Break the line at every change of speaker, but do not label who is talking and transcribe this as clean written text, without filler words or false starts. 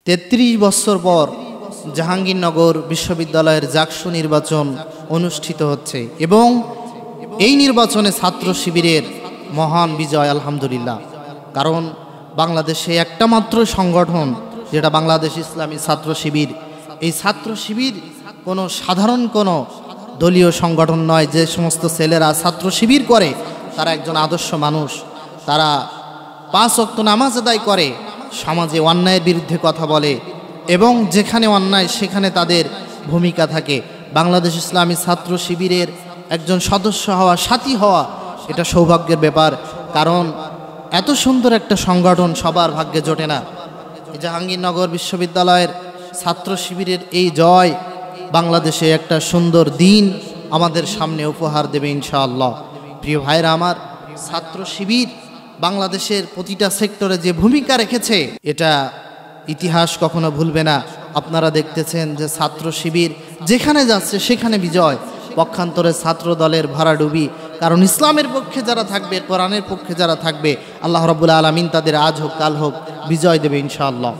33 বছর পর জাহাঙ্গীরনগর বিশ্ববিদ্যালয়ের জাকসু নির্বাচন অনুষ্ঠিত হচ্ছে এবং এই নির্বাচনে ছাত্র শিবিরের মহান বিজয় আলহামদুলিল্লাহ। কারণ বাংলাদেশে একটা মাত্র সংগঠন যেটা বাংলাদেশ ইসলামী ছাত্র শিবির। এই ছাত্র শিবির কোনো সাধারণ কোনো দলীয় সংগঠন নয়। যে সমস্ত ছেলেরা ছাত্র শিবির করে তারা একজন আদর্শ মানুষ। তারা 5 ওয়াক্ত নামাজ আদায় করে, সমাজে অন্যায়ের বিরুদ্ধে কথা বলে এবং যেখানে অন্যায় সেখানে তাদের ভূমিকা থাকে। বাংলাদেশ ইসলামী ছাত্র শিবিরের একজন সদস্য হওয়া, সাথী হওয়া এটা সৌভাগ্যের ব্যাপার। কারণ এত সুন্দর একটা সংগঠন সবার ভাগ্যে জোটে না। জাহাঙ্গীরনগর বিশ্ববিদ্যালয়ের ছাত্র শিবিরের এই জয় বাংলাদেশে একটা সুন্দর দিন আমাদের সামনে উপহার দেবে ইনশাআল্লাহ। প্রিয় ভাইরা আমার, ছাত্র শিবির বাংলাদেশের প্রতিটা সেক্টরে যে ভূমিকা রেখেছে এটা ইতিহাস কখনো ভুলবে না। আপনারা দেখতেছেন যে ছাত্র শিবির যেখানে যাচ্ছে সেখানে বিজয়। পক্ষান্তরে ছাত্র দলের ভরাডুবি। কারণ ইসলামের পক্ষে যারা থাকবে, কোরআনের পক্ষে যারা থাকবে, আল্লাহ রাব্বুল আলামিন তাদের আজ হোক কাল হোক বিজয় দেবে ইনশাআল্লাহ।